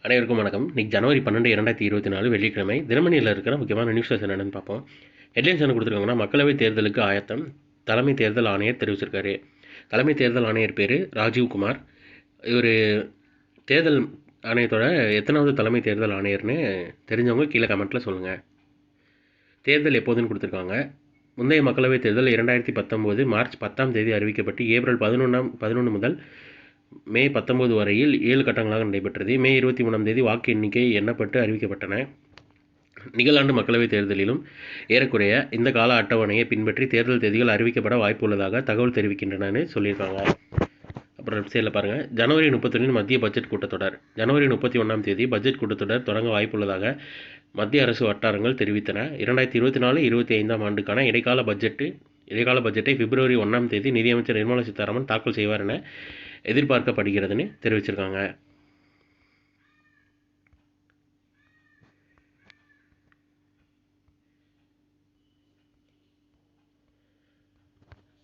அனைவருக்கும் வணக்கம். இன்னைக்கு ஜனவரி 12, 2024 வெள்ளிக்கிழமை. தினமணியில் இருக்கிற முக்கியமான நியூஸஸ் என்னென்னு பார்ப்போம். ஹெட்லைன்ஸ் என்ன கொடுத்துருக்காங்கன்னா, மக்களவைத் தேர்தலுக்கு ஆயத்தம். தலைமை தேர்தல் ஆணையர் தெரிவிச்சிருக்காரு. தலைமை தேர்தல் ஆணையர் பேர் ராஜீவ்குமார். இவர் தேர்தல் ஆணையத்தோட எத்தனாவது தலைமை தேர்தல் ஆணையர்னு தெரிஞ்சவங்க கீழே கமெண்ட்டில் சொல்லுங்கள். தேர்தல் எப்போதுன்னு கொடுத்துருக்காங்க. முந்தைய மக்களவைத் தேர்தல் 2019 மார்ச் 10ஆம் தேதி அறிவிக்கப்பட்டு ஏப்ரல் 11 முதல் மே 19 வரையில் 7 கட்டங்களாக நடைபெற்றது. மே 23ஆம் தேதி வாக்கு எண்ணிக்கை எண்ணப்பட்டு அறிவிக்கப்பட்டன. நிகழாண்டு மக்களவைத் தேர்தலிலும் ஏறக்குறைய இந்த கால அட்டவணையை பின்பற்றி தேர்தல் தேதிகள் அறிவிக்கப்பட வாய்ப்பு உள்ளதாக தகவல் தெரிவிக்கின்றனன்னு சொல்லியிருக்காங்க. அப்புறம் வெப்சைட்டில் பாருங்கள். ஜனவரி 31 மத்திய பட்ஜெட் கூட்டத்தொடர். ஜனவரி 31ஆம் தேதி பட்ஜெட் கூட்டத்தொடர் தொடங்க வாய்ப்புள்ளதாக மத்திய அரசு வட்டாரங்கள் தெரிவித்தன. 2024-25ஆம் ஆண்டுக்கான இடைக்கால பட்ஜெட்டை பிப்ரவரி 1ஆம் தேதி நிதியமைச்சர் நிர்மலா சீதாராமன் தாக்கல் செய்வார் என எதிர்பார்க்கப்படுகிறதுன்னு தெரிவிச்சிருக்காங்க.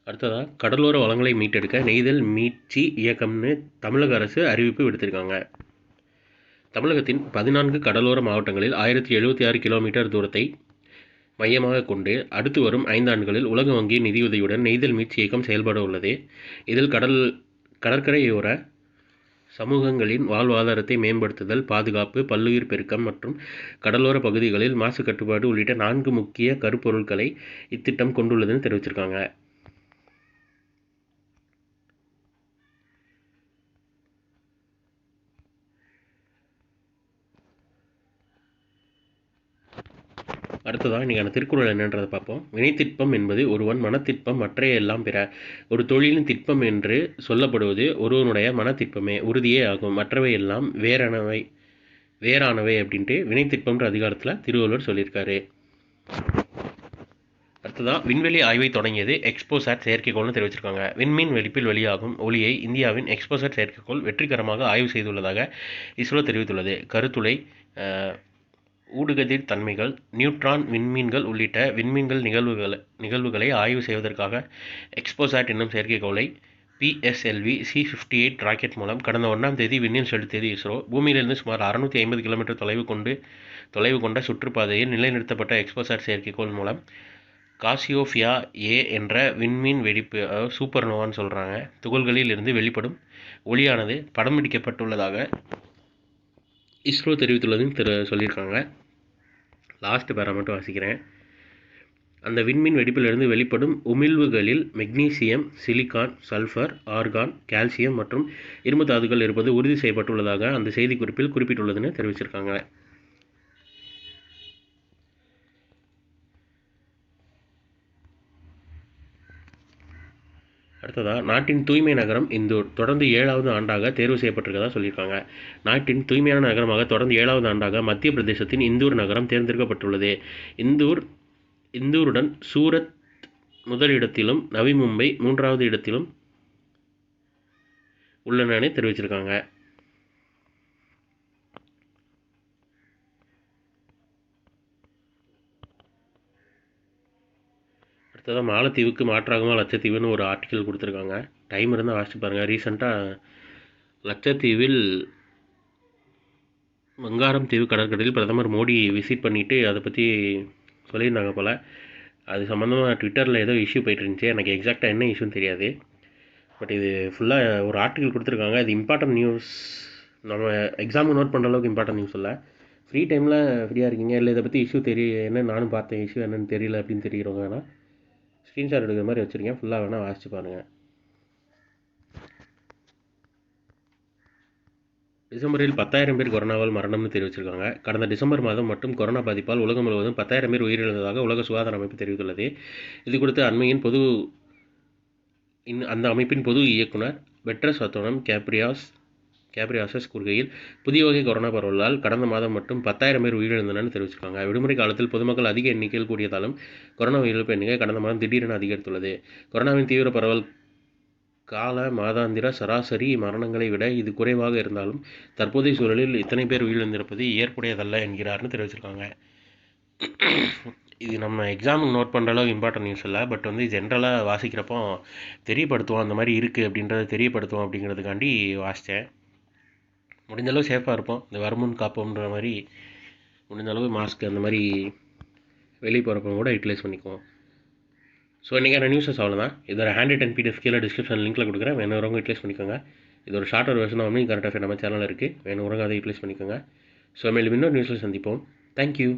அடுத்ததாக கடலோர வளங்களை மீட்டெடுக்க நெய்தல் மீட்சி இயக்கம்னு தமிழக அரசு அறிவிப்பு விடுத்திருக்காங்க. தமிழகத்தின் 14 கடலோர மாவட்டங்களில் 1076 கிலோமீட்டர் தூரத்தை மையமாக கொண்டு அடுத்து வரும் 5 ஆண்டுகளில் உலக வங்கி நிதியுதவியுடன் நெய்தல் மீட்சி இயக்கம் செயல்பட உள்ளது. இதில் கடற்கரையோர சமூகங்களின் வாழ்வாதாரத்தை மேம்படுத்துதல், பாதுகாப்பு, பல்லுயிர் பெருக்கம் மற்றும் கடலோர பகுதிகளில் மாசு கட்டுப்பாடு உள்ளிட்ட 4 முக்கிய கருப்பொருட்களை இத்திட்டம் கொண்டுள்ளதுன்னு தெரிவிச்சிருக்காங்க. அடுத்ததாக இன்றைக்கான திருக்குறள் என்னன்றதை பார்ப்போம். வினைத்திட்பம் என்பது ஒருவன் மனத்திட்பம் மற்றைய எல்லாம் பிற. ஒரு தொழிலின் திட்பம் என்று சொல்லப்படுவது ஒருவனுடைய மனத்திட்பமே உறுதியே ஆகும். மற்றவை எல்லாம் வேறானவை அப்படின்ட்டு வினைத்திட்பம்ன்ற அதிகாரத்தில் திருவள்ளுவர் சொல்லியிருக்காரு. அடுத்ததான் விண்வெளி ஆய்வை தொடங்கியது எக்ஸ்போசாட் செயற்கைக்கோள்னு தெரிவிச்சிருக்காங்க. விண்மீன் வெடிப்பில் வெளியாகும் ஒளியை இந்தியாவின் எக்ஸ்போசாட் செயற்கைக்கோள் வெற்றிகரமாக ஆய்வு செய்துள்ளதாக இஸ்ரோ தெரிவித்துள்ளது. கருத்துளை, ஊடுகதிர் தன்மைகள், நியூட்ரான் விண்மீன்கள் உள்ளிட்ட விண்மீன்கள் நிகழ்வுகளை ஆய்வு செய்வதற்காக எக்ஸ்போசாட் என்னும் செயற்கைக்கோளை PSLV C-58 ராக்கெட் மூலம் கடந்த 1ஆம் தேதி விண்ணில் செலுத்தியது இஸ்ரோ. பூமியிலிருந்து சுமார் 650 கிலோமீட்டர் தொலைவு கொண்ட சுற்றுப்பாதையில் நிலைநிறுத்தப்பட்ட எக்ஸ்போசாட் செயற்கைக்கோள் மூலம் காசியோபியா A என்ற விண்மீன் வெடிப்பு, சூப்பர்னோவான்னு சொல்கிறாங்க, துகள்களில் இருந்து வெளிப்படும் ஒளியானது படம் பிடிக்கப்பட்டுள்ளதாக இஸ்ரோ தெரிவித்துள்ளதுன்னு சொல்லியிருக்காங்க. லாஸ்ட் பேரா மட்டும் வாசிக்கிறேன். அந்த விண்மீன் வெடிப்பிலிருந்து வெளிப்படும் உமிழ்வுகளில் magnesium, silicon, sulphur, argon, calcium மற்றும் இரும்பு தாதுக்கள் இருப்பது உறுதி செய்யப்பட்டுள்ளதாக அந்த செய்திக்குறிப்பில் குறிப்பிட்டுள்ளதுன்னு தெரிவிச்சிருக்காங்க. அடுத்ததாக நாட்டின் தூய்மை நகரம் இந்தூர் தொடர்ந்து 7வது ஆண்டாக தேர்வு செய்யப்பட்டிருக்கதாக சொல்லியிருக்காங்க. நாட்டின் தூய்மையான நகரமாக தொடர்ந்து 7வது ஆண்டாக மத்திய பிரதேசத்தின் இந்தூர் நகரம் தேர்ந்தெடுக்கப்பட்டுள்ளது. இந்தூருடன் சூரத் முதல் இடத்திலும் நவி மும்பை 3வது இடத்திலும் உள்ளன தெரிவிச்சிருக்காங்க. அடுத்ததாக மாலத்தீவுக்கு மாற்றாகுமா லட்சத்தீவுன்னு ஒரு ஆர்டிக்கல் கொடுத்துருக்காங்க. டைம் இருந்தால் வாசிச்சு பாருங்கள். ரீசெண்டாக லட்சத்தீவில் வங்காரம் தீவு கடற்கரையில் பிரதமர் மோடி விசிட் பண்ணிவிட்டு அதை பற்றி சொல்லியிருந்தாங்க போல். அது சம்மந்தமாக ட்விட்டரில் ஏதோ இஷ்யூ போயிட்டு இருந்துச்சு. எனக்கு எக்ஸாக்டாக என்ன இஷ்யூன்னு தெரியாது. பட் இது ஃபுல்லாக ஒரு ஆர்டிக்கல் கொடுத்துருக்காங்க. இது இம்பார்ட்டன்ட் நியூஸ். நம்ம எக்ஸாமுக்கு நோட் பண்ணுற அளவுக்கு இம்பார்ட்டன்ட் நியூஸ் இல்லை. ஃப்ரீ டைமில் ஃப்ரீயாக இருக்கீங்க, இல்லை இதை பற்றி இஷ்யூ என்ன நானும் பார்த்தேன், இஷ்யூ என்னென்னு தெரியல அப்படின்னு தெரிகிறவங்க வேணால் ஸ்க்ரீன்ஷாட் எடுக்கிற மாதிரி வச்சுருக்கேன். ஃபுல்லாக வேணால் வாசிச்சு பாருங்கள். டிசம்பரில் 10,000 பேர் கொரோனாவால் மரணம்னு தெரிவிச்சிருக்காங்க. கடந்த டிசம்பர் மாதம் மட்டும் கொரோனா பாதிப்பால் உலகம் முழுவதும் 10,000 பேர் உயிரிழந்ததாக உலக சுகாதார அமைப்பு தெரிவித்துள்ளது. இது குறித்து அந்த அமைப்பின் பொது இயக்குனர் பெட்ரஸ் அத்தோனம் கேப்ரியாசஸ் கூறுகையில், புதிய வகை கொரோனா பரவலால் கடந்த மாதம் மட்டும் 10,000 பேர் உயிரிழந்தனன்னு தெரிவிச்சிருக்காங்க. விடுமுறை காலத்தில் பொதுமக்கள் அதிக எண்ணிக்கையில் கூடியதாலும் கொரோனா உயிரிழப்பு எண்ணிக்கை கடந்த மாதம் திடீரென அதிகரித்துள்ளது. கொரோனாவின் தீவிர பரவல் கால மாதாந்திர சராசரி மரணங்களை விட இது குறைவாக இருந்தாலும் தற்போதைய சூழலில் இத்தனை பேர் உயிரிழந்திருப்பது ஏற்புடையதல்ல என்கிறார்னு தெரிவிச்சிருக்காங்க. இது நம்ம எக்ஸாமுக்கு நோட் பண்ணுற அளவுக்கு இம்பார்ட்டன்ட் நியூஸ் இல்லை. பட் ஜென்ரலாக வாசிக்கிறப்போ தெரியப்படுத்துவோம், அந்த மாதிரி இருக்குது அப்படின்றத தெரியப்படுத்துவோம் அப்படிங்கிறதுக்காண்டி வாசித்தேன். முடிஞ்சளவு சேஃபாக இருப்போம். இந்த வருமுன் காப்போம்ன்ற மாதிரி முடிஞ்சளவு மாஸ்க் அந்த மாதிரி வெளியே போகிறப்ப கூட யூட்டிலைஸ் பண்ணிக்குவோம். ஸோ இன்றைக்கான நியூஸஸ் அவ்வளோதான். இதோட ஹேண்ட் ரிட்டன் பிடிஎஃப் கீழே டிஸ்கிரிப்ஷன் லிங்க்கில் கொடுக்குறேன், வேணுறவங்க யூட்டிலைஸ் பண்ணிக்கோங்க. இது ஒரு shorter version of current affair நம்ம சேனலில் இருக்குது, வேணுறவங்க அதை யூட்டிலைஸ் பண்ணிக்கோங்க. ஸோ மேலும் இன்னொரு நியூஸில் சந்திப்போம். தேங்க்யூ.